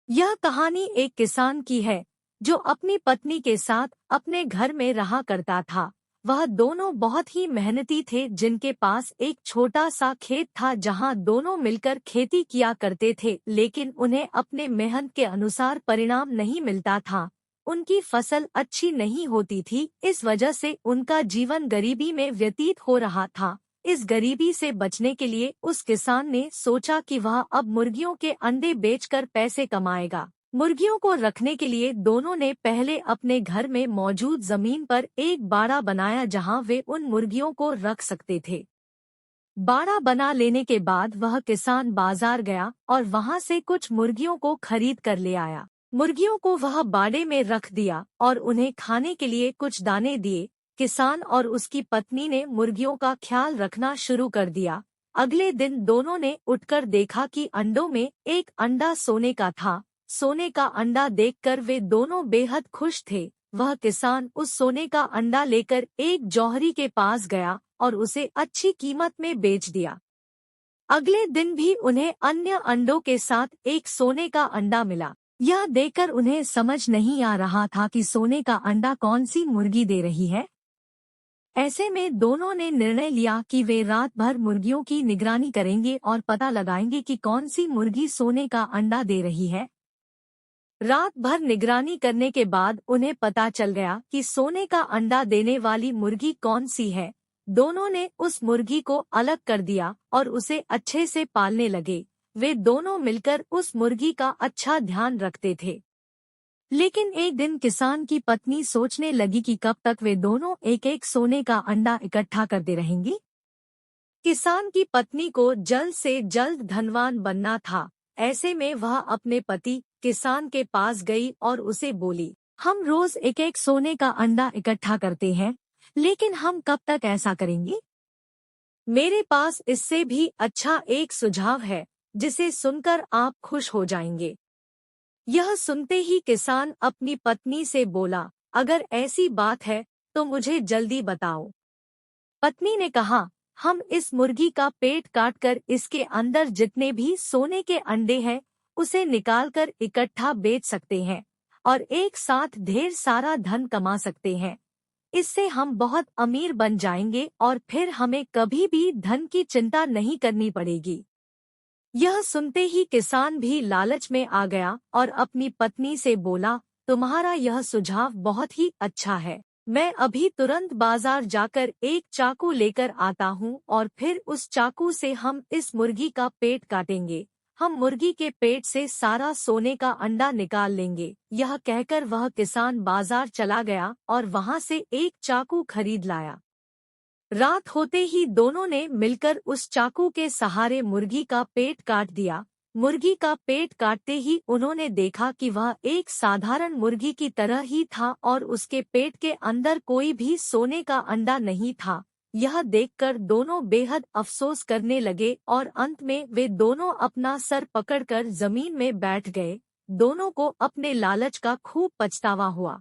यह कहानी एक किसान की है जो अपनी पत्नी के साथ अपने घर में रहा करता था। वह दोनों बहुत ही मेहनती थे, जिनके पास एक छोटा सा खेत था जहां दोनों मिलकर खेती किया करते थे, लेकिन उन्हें अपने मेहनत के अनुसार परिणाम नहीं मिलता था। उनकी फसल अच्छी नहीं होती थी, इस वजह से उनका जीवन गरीबी में व्यतीत हो रहा था। इस गरीबी से बचने के लिए उस किसान ने सोचा कि वह अब मुर्गियों के अंडे बेचकर पैसे कमाएगा। मुर्गियों को रखने के लिए दोनों ने पहले अपने घर में मौजूद जमीन पर एक बाड़ा बनाया जहां वे उन मुर्गियों को रख सकते थे। बाड़ा बना लेने के बाद वह किसान बाजार गया और वहां से कुछ मुर्गियों को खरीद कर ले आया। मुर्गियों को वह बाड़े में रख दिया और उन्हें खाने के लिए कुछ दाने दिए। किसान और उसकी पत्नी ने मुर्गियों का ख्याल रखना शुरू कर दिया। अगले दिन दोनों ने उठकर देखा कि अंडों में एक अंडा सोने का था। सोने का अंडा देखकर वे दोनों बेहद खुश थे। वह किसान उस सोने का अंडा लेकर एक जौहरी के पास गया और उसे अच्छी कीमत में बेच दिया। अगले दिन भी उन्हें अन्य अंडों के साथ एक सोने का अंडा मिला। यह देखकर उन्हें समझ नहीं आ रहा था कि सोने का अंडा कौन सी मुर्गी दे रही है। ऐसे में दोनों ने निर्णय लिया कि वे रात भर मुर्गियों की निगरानी करेंगे और पता लगाएंगे कि कौन सी मुर्गी सोने का अंडा दे रही है। रात भर निगरानी करने के बाद उन्हें पता चल गया कि सोने का अंडा देने वाली मुर्गी कौन सी है। दोनों ने उस मुर्गी को अलग कर दिया और उसे अच्छे से पालने लगे। वे दोनों मिलकर उस मुर्गी का अच्छा ध्यान रखते थे। लेकिन एक दिन किसान की पत्नी सोचने लगी कि कब तक वे दोनों एक एक सोने का अंडा इकट्ठा करते रहेंगी। किसान की पत्नी को जल्द से जल्द धनवान बनना था। ऐसे में वह अपने पति किसान के पास गई और उसे बोली, हम रोज एक एक सोने का अंडा इकट्ठा करते हैं, लेकिन हम कब तक ऐसा करेंगे? मेरे पास इससे भी अच्छा एक सुझाव है, जिसे सुनकर आप खुश हो जाएंगे। यह सुनते ही किसान अपनी पत्नी से बोला, अगर ऐसी बात है तो मुझे जल्दी बताओ। पत्नी ने कहा, हम इस मुर्गी का पेट काटकर इसके अंदर जितने भी सोने के अंडे हैं उसे निकालकर इकट्ठा बेच सकते हैं और एक साथ ढेर सारा धन कमा सकते हैं। इससे हम बहुत अमीर बन जाएंगे और फिर हमें कभी भी धन की चिंता नहीं करनी पड़ेगी। यह सुनते ही किसान भी लालच में आ गया और अपनी पत्नी से बोला, तुम्हारा यह सुझाव बहुत ही अच्छा है। मैं अभी तुरंत बाजार जाकर एक चाकू लेकर आता हूँ और फिर उस चाकू से हम इस मुर्गी का पेट काटेंगे। हम मुर्गी के पेट से सारा सोने का अंडा निकाल लेंगे। यह कहकर वह किसान बाजार चला गया और वहां से एक चाकू खरीद लाया। रात होते ही दोनों ने मिलकर उस चाकू के सहारे मुर्गी का पेट काट दिया। मुर्गी का पेट काटते ही उन्होंने देखा कि वह एक साधारण मुर्गी की तरह ही था और उसके पेट के अंदर कोई भी सोने का अंडा नहीं था। यह देखकर दोनों बेहद अफसोस करने लगे और अंत में वे दोनों अपना सर पकड़कर जमीन में बैठ गए। दोनों को अपने लालच का खूब पछतावा हुआ।